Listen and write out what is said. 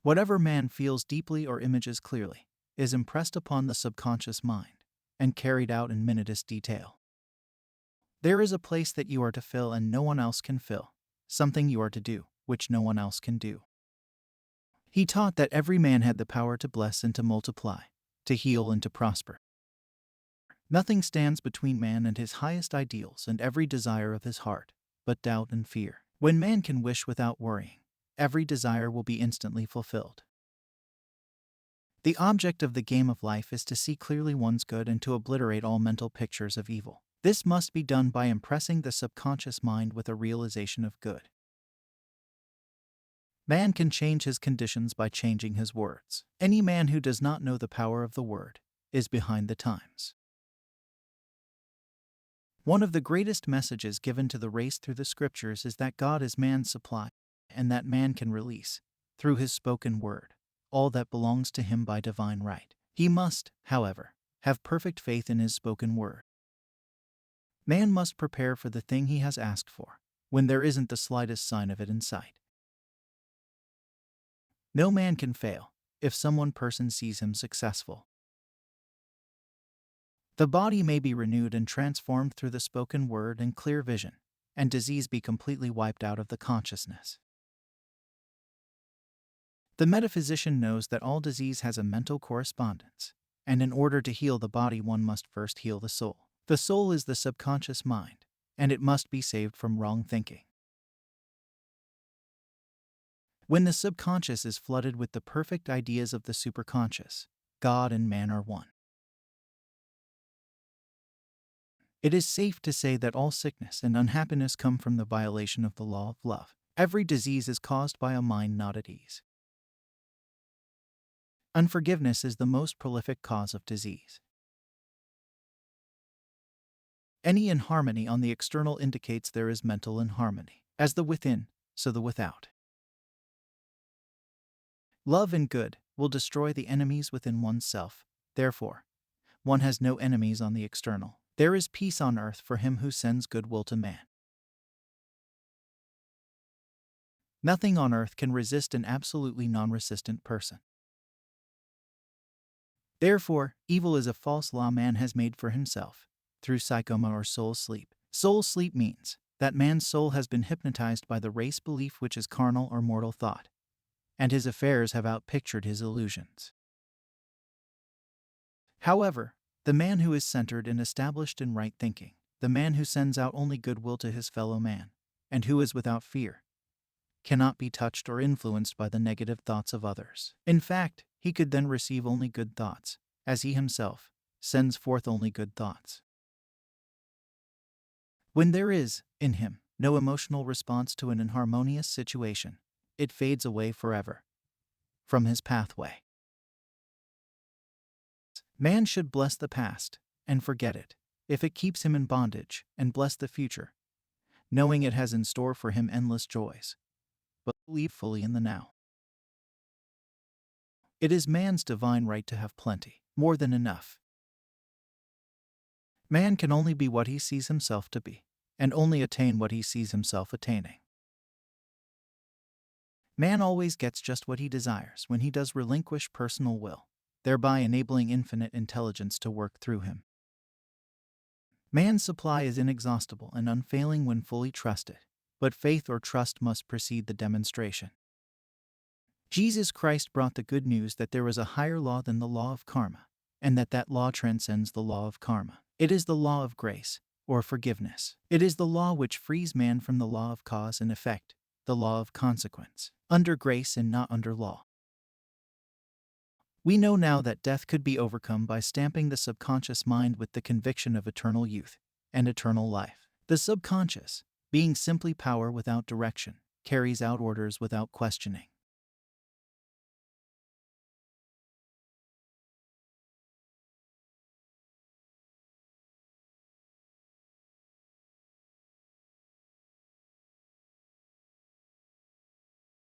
Whatever man feels deeply or images clearly is impressed upon the subconscious mind and carried out in minutest detail. There is a place that you are to fill and no one else can fill, something you are to do, which no one else can do. He taught that every man had the power to bless and to multiply, to heal and to prosper. Nothing stands between man and his highest ideals and every desire of his heart, but doubt and fear. When man can wish without worrying, every desire will be instantly fulfilled. The object of the game of life is to see clearly one's good and to obliterate all mental pictures of evil. This must be done by impressing the subconscious mind with a realization of good. Man can change his conditions by changing his words. Any man who does not know the power of the word is behind the times. One of the greatest messages given to the race through the scriptures is that God is man's supply, and that man can release, through his spoken word, all that belongs to him by divine right. He must, however, have perfect faith in his spoken word. Man must prepare for the thing he has asked for, when there isn't the slightest sign of it in sight. No man can fail if some person sees him successful. The body may be renewed and transformed through the spoken word and clear vision, and disease be completely wiped out of the consciousness. The metaphysician knows that all disease has a mental correspondence, and in order to heal the body one must first heal the soul. The soul is the subconscious mind, and it must be saved from wrong thinking. When the subconscious is flooded with the perfect ideas of the superconscious, God and man are one. It is safe to say that all sickness and unhappiness come from the violation of the law of love. Every disease is caused by a mind not at ease. Unforgiveness is the most prolific cause of disease. Any inharmony on the external indicates there is mental inharmony. As the within, so the without. Love and good will destroy the enemies within oneself. Therefore, one has no enemies on the external. There is peace on earth for him who sends goodwill to man. Nothing on earth can resist an absolutely non-resistant person. Therefore, evil is a false law man has made for himself, through psychoma or soul sleep. Soul sleep means that man's soul has been hypnotized by the race belief which is carnal or mortal thought, and his affairs have outpictured his illusions. However, the man who is centered and established in right thinking, the man who sends out only goodwill to his fellow man, and who is without fear, cannot be touched or influenced by the negative thoughts of others. In fact, he could then receive only good thoughts, as he himself sends forth only good thoughts. When there is, in him, no emotional response to an inharmonious situation, it fades away forever from his pathway. Man should bless the past and forget it, if it keeps him in bondage, and bless the future, knowing it has in store for him endless joys, but believe fully in the now. It is man's divine right to have plenty, more than enough. Man can only be what he sees himself to be, and only attain what he sees himself attaining. Man always gets just what he desires when he does relinquish personal will, thereby enabling infinite intelligence to work through him. Man's supply is inexhaustible and unfailing when fully trusted, but faith or trust must precede the demonstration. Jesus Christ brought the good news that there is a higher law than the law of karma, and that law transcends the law of karma. It is the law of grace, or forgiveness. It is the law which frees man from the law of cause and effect, the law of consequence, under grace and not under law. We know now that death could be overcome by stamping the subconscious mind with the conviction of eternal youth and eternal life. The subconscious, being simply power without direction, carries out orders without questioning.